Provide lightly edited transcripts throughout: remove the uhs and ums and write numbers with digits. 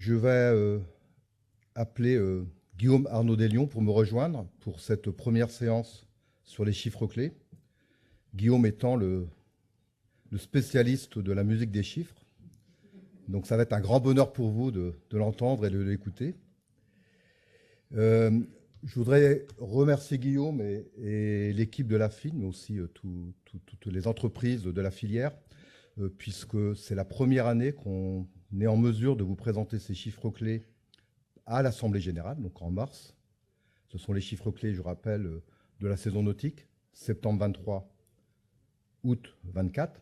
Je vais appeler Guillaume Arnaud-Deslions pour me rejoindre pour cette première séance sur les chiffres clés. Guillaume étant le spécialiste de la musique des chiffres. Donc ça va être un grand bonheur pour vous de l'entendre et de l'écouter. Je voudrais remercier Guillaume et l'équipe de la FIN, mais aussi toutes les entreprises de la filière, puisque c'est la première année qu'on est en mesure de vous présenter ces chiffres clés à l'Assemblée générale, donc en mars. Ce sont les chiffres clés, je rappelle, de la saison nautique, septembre 23, août 24.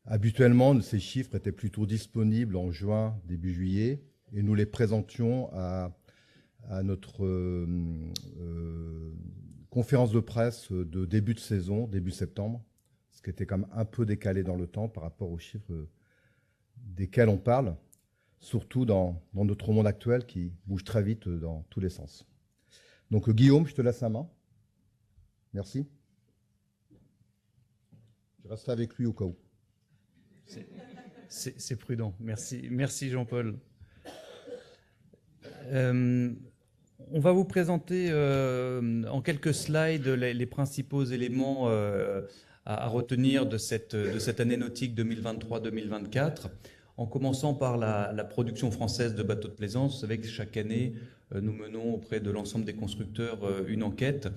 Habituellement, ces chiffres étaient plutôt disponibles en juin, début juillet, et nous les présentions à notre conférence de presse de début de saison, début septembre, ce qui était quand même un peu décalé dans le temps par rapport aux chiffres desquels on parle, surtout dans notre monde actuel qui bouge très vite dans tous les sens. Donc Guillaume, je te laisse la main. Merci. Je reste avec lui au cas où. C'est prudent. Merci Jean-Paul. On va vous présenter en quelques slides les principaux éléments à retenir de cette année nautique 2023-2024, en commençant par la production française de bateaux de plaisance. Vous savez que chaque année, nous menons auprès de l'ensemble des constructeurs une enquête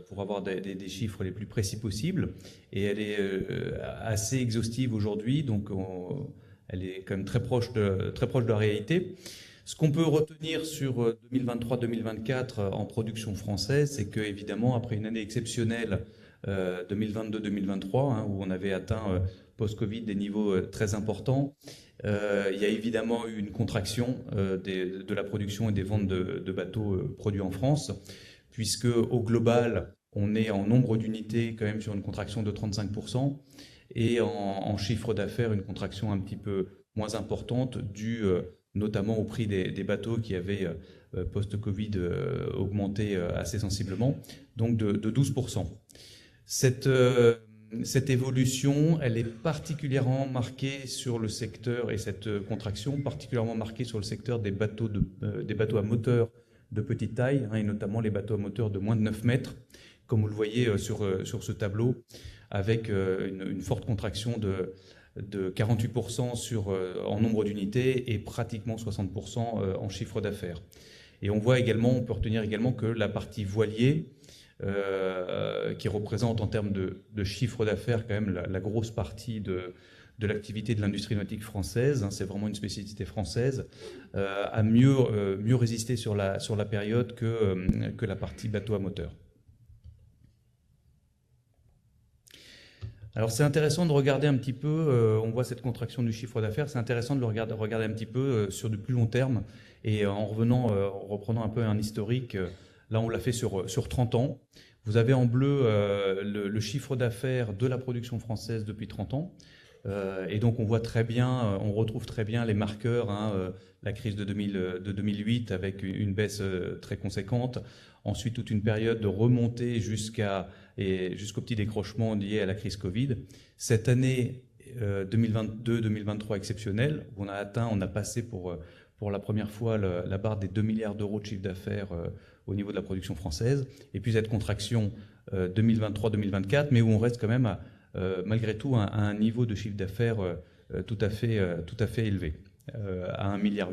pour avoir des chiffres les plus précis possibles. Et elle est assez exhaustive aujourd'hui, donc elle est quand même très proche de la réalité. Ce qu'on peut retenir sur 2023-2024 en production française, c'est que, évidemment, après une année exceptionnelle 2022-2023, où on avait atteint post-Covid des niveaux très importants, il y a évidemment eu une contraction de la production et des ventes de bateaux produits en France, puisque au global, on est en nombre d'unités quand même sur une contraction de 35%, et en chiffre d'affaires, une contraction un petit peu moins importante, due notamment au prix des bateaux qui avaient, post-Covid, augmenté assez sensiblement, donc de 12%. Cette évolution, elle est particulièrement marquée sur le secteur, et cette contraction particulièrement marquée sur le secteur des bateaux à moteur de petite taille, et notamment les bateaux à moteur de moins de 9 mètres, comme vous le voyez sur ce tableau, avec une forte contraction de 48% en nombre d'unités et pratiquement 60% en chiffre d'affaires. Et on peut retenir également que la partie voilier, qui représente en termes de chiffre d'affaires quand même la grosse partie de l'activité de l'industrie nautique française, c'est vraiment une spécificité française, a mieux résisté sur la période que la partie bateau à moteur. Alors c'est intéressant de regarder un petit peu, on voit cette contraction du chiffre d'affaires, c'est intéressant de le regarder un petit peu sur du plus long terme, et en reprenant un peu un historique, là on l'a fait sur 30 ans. Vous avez en bleu le chiffre d'affaires de la production française depuis 30 ans, et donc on retrouve très bien les marqueurs, la crise de 2008 avec une baisse très conséquente, ensuite toute une période de remontée jusqu'au petit décrochement lié à la crise Covid. Cette année 2022-2023 exceptionnelle, on a passé pour la première fois la barre des 2 milliards d'euros de chiffre d'affaires au niveau de la production française, et puis cette contraction 2023-2024, mais où on reste quand même malgré tout à un niveau de chiffre d'affaires tout à fait élevé, à 1,8 milliard.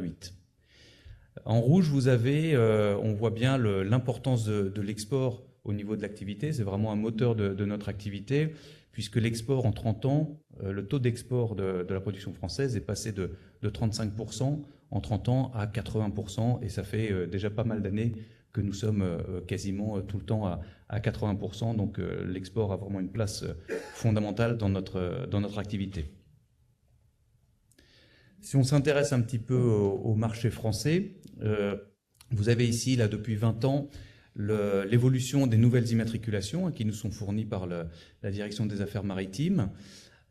En rouge, on voit bien l'importance de l'export au niveau de l'activité. C'est vraiment un moteur de notre activité, puisque l'export en 30 ans, le taux d'export de la production française est passé de 35% en 30 ans à 80%, et ça fait déjà pas mal d'années que nous sommes quasiment tout le temps à 80%, donc l'export a vraiment une place fondamentale dans notre activité. Si on s'intéresse un petit peu au marché français, vous avez ici, là, depuis 20 ans, l'évolution des nouvelles immatriculations qui nous sont fournies par la Direction des Affaires Maritimes.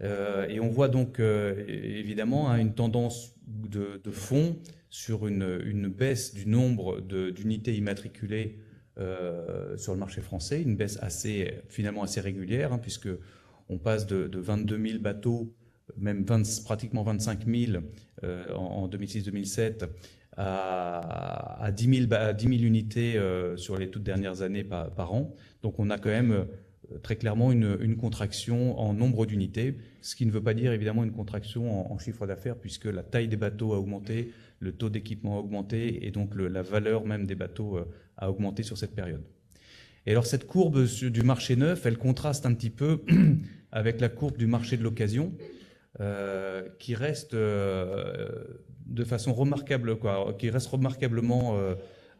Et on voit donc évidemment une tendance de fond sur une baisse du nombre d'unités immatriculées sur le marché français, une baisse finalement assez régulière, puisque on passe de 22 000 bateaux même pratiquement 25 000 en 2006-2007, à 10 000 unités sur les toutes dernières années par an. Donc on a quand même très clairement une contraction en nombre d'unités, ce qui ne veut pas dire évidemment une contraction en chiffre d'affaires, puisque la taille des bateaux a augmenté, le taux d'équipement a augmenté, et donc la valeur même des bateaux a augmenté sur cette période. Et alors cette courbe du marché neuf, elle contraste un petit peu avec la courbe du marché de l'occasion, qui reste de façon remarquable, qui reste remarquablement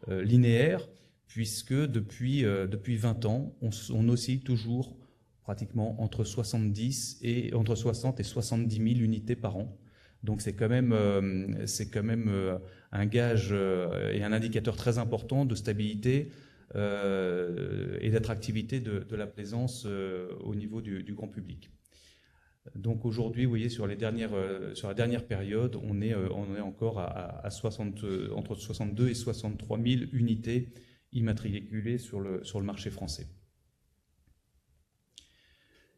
linéaire, puisque depuis 20 ans, on oscille toujours pratiquement entre 60 et 70 000 unités par an. Donc c'est quand même un gage et un indicateur très important de stabilité et d'attractivité de la plaisance au niveau du grand public. Donc aujourd'hui, vous voyez, sur la dernière période, on est encore à 60, entre 62 et 63 000 unités immatriculées sur le marché français.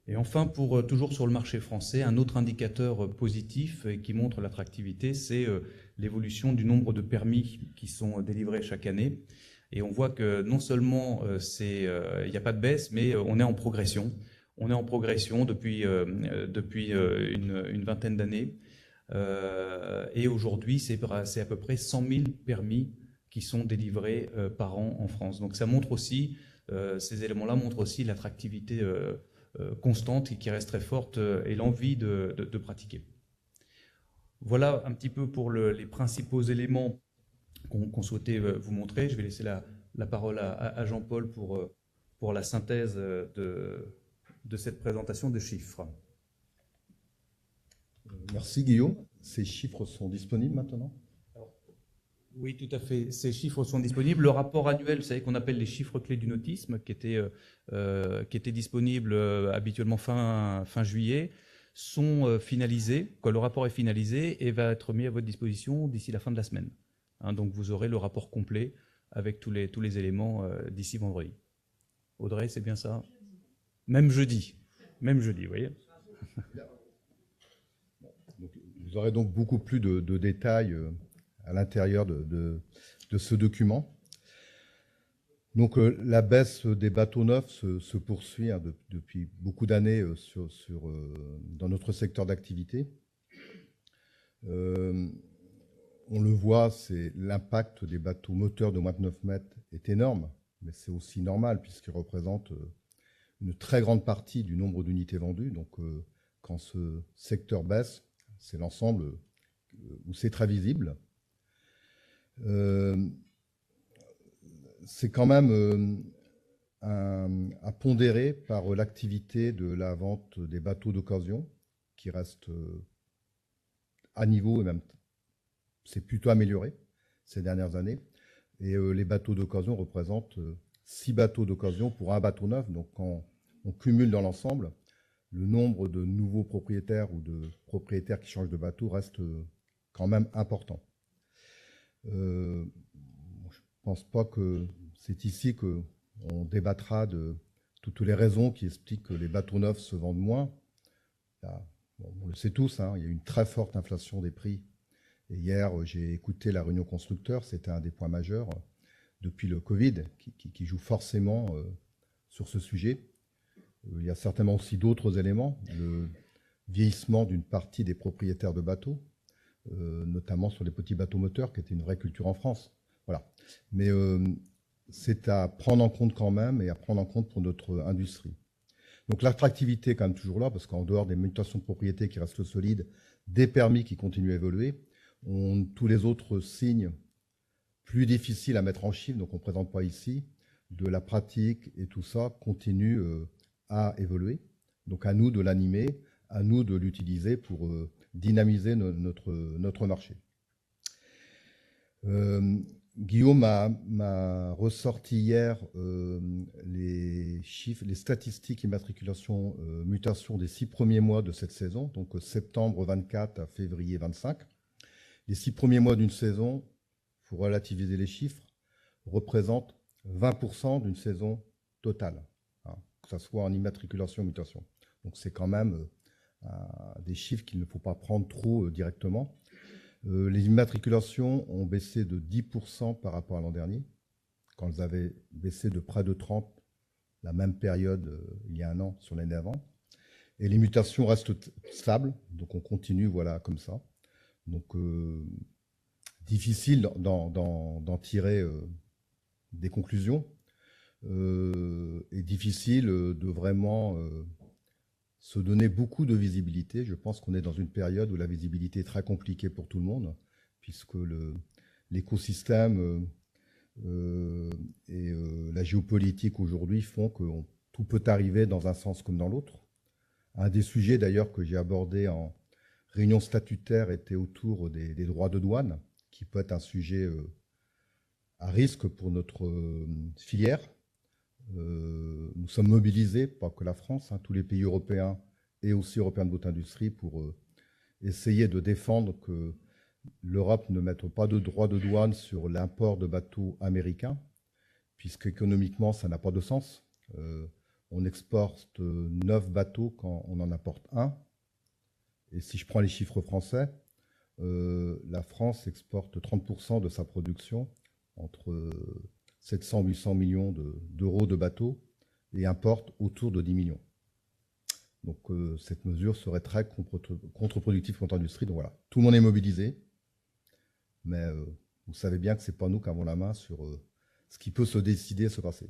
Et enfin, toujours sur le marché français, un autre indicateur positif qui montre l'attractivité, c'est l'évolution du nombre de permis qui sont délivrés chaque année. Et on voit que non seulement il n'y a pas de baisse, mais on est en progression. On est en progression depuis une vingtaine d'années. Et aujourd'hui, c'est à peu près 100 000 permis qui sont délivrés par an en France. Donc ça montre aussi, ces éléments-là montrent aussi l'attractivité constante et qui reste très forte et l'envie de pratiquer. Voilà un petit peu pour les principaux éléments qu'on souhaitait vous montrer. Je vais laisser la parole à Jean-Paul pour la synthèse de cette présentation de chiffres. Merci Guillaume. Ces chiffres sont disponibles maintenant ? Oui, tout à fait. Ces chiffres sont disponibles. Le rapport annuel, vous savez, qu'on appelle les chiffres clés du nautisme, qui était disponible habituellement fin juillet, sont finalisés. Le rapport est finalisé et va être mis à votre disposition d'ici la fin de la semaine. Donc vous aurez le rapport complet avec tous les éléments d'ici vendredi. Audrey, c'est bien ça ? Même jeudi, vous voyez. Vous aurez donc beaucoup plus de détails à l'intérieur de ce document. Donc la baisse des bateaux neufs se poursuit depuis beaucoup d'années dans notre secteur d'activité. On le voit, l'impact des bateaux moteurs de moins de 9 mètres est énorme, mais c'est aussi normal puisqu'ils représentent une très grande partie du nombre d'unités vendues. Donc quand ce secteur baisse, c'est l'ensemble où c'est très visible. C'est quand même à pondérer par l'activité de la vente des bateaux d'occasion qui reste à niveau et même c'est plutôt amélioré ces dernières années. Et les bateaux d'occasion représentent 6 bateaux d'occasion pour un bateau neuf. Donc quand on cumule dans l'ensemble, le nombre de nouveaux propriétaires ou de propriétaires qui changent de bateau reste quand même important. Je ne pense pas que c'est ici qu'on débattra de toutes les raisons qui expliquent que les bateaux neufs se vendent moins. On le sait tous, il y a eu une très forte inflation des prix. Et hier, j'ai écouté la réunion constructeur, c'était un des points majeurs depuis le Covid qui joue forcément sur ce sujet. Il y a certainement aussi d'autres éléments, le vieillissement d'une partie des propriétaires de bateaux, notamment sur les petits bateaux moteurs, qui était une vraie culture en France. Voilà. Mais c'est à prendre en compte quand même et à prendre en compte pour notre industrie. Donc l'attractivité est quand même toujours là, parce qu'en dehors des mutations de propriété qui restent solides, des permis qui continuent à évoluer, tous les autres signes plus difficiles à mettre en chiffre, donc on ne présente pas ici, de la pratique et tout ça continue à évoluer. Donc à nous de l'animer, à nous de l'utiliser pour dynamiser notre marché. Guillaume m'a ressorti hier les chiffres, les statistiques immatriculation mutation des 6 premiers mois de cette saison, donc septembre 24 à février 25. Les 6 premiers mois d'une saison, il faut relativiser les chiffres, représentent 20% d'une saison totale, que ce soit en immatriculation ou mutation. Donc c'est quand même des chiffres qu'il ne faut pas prendre trop directement. Les immatriculations ont baissé de 10% par rapport à l'an dernier, quand elles avaient baissé de près de 30% la même période il y a un an sur l'année d'avant. Et les mutations restent stables, donc on continue voilà, comme ça. Donc difficile d'en tirer des conclusions et difficile de vraiment se donner beaucoup de visibilité. Je pense qu'on est dans une période où la visibilité est très compliquée pour tout le monde, puisque l'écosystème et la géopolitique aujourd'hui font que tout peut arriver dans un sens comme dans l'autre. Un des sujets d'ailleurs que j'ai abordé en réunion statutaire était autour des droits de douane, qui peut être un sujet à risque pour notre filière. Nous sommes mobilisés, pas que la France, tous les pays européens et aussi européens de haute industrie pour essayer de défendre que l'Europe ne mette pas de droits de douane sur l'import de bateaux américains, puisqu'économiquement, ça n'a pas de sens. On exporte 9 bateaux quand on en importe un. Et si je prends les chiffres français, la France exporte 30% de sa production, entre 700 et 800 millions d'euros de bateaux, et importe autour de 10 millions. Donc cette mesure serait très contre-productive contre l'industrie. Donc voilà, tout le monde est mobilisé, mais vous savez bien que ce n'est pas nous qui avons la main sur ce qui peut se décider et se passer.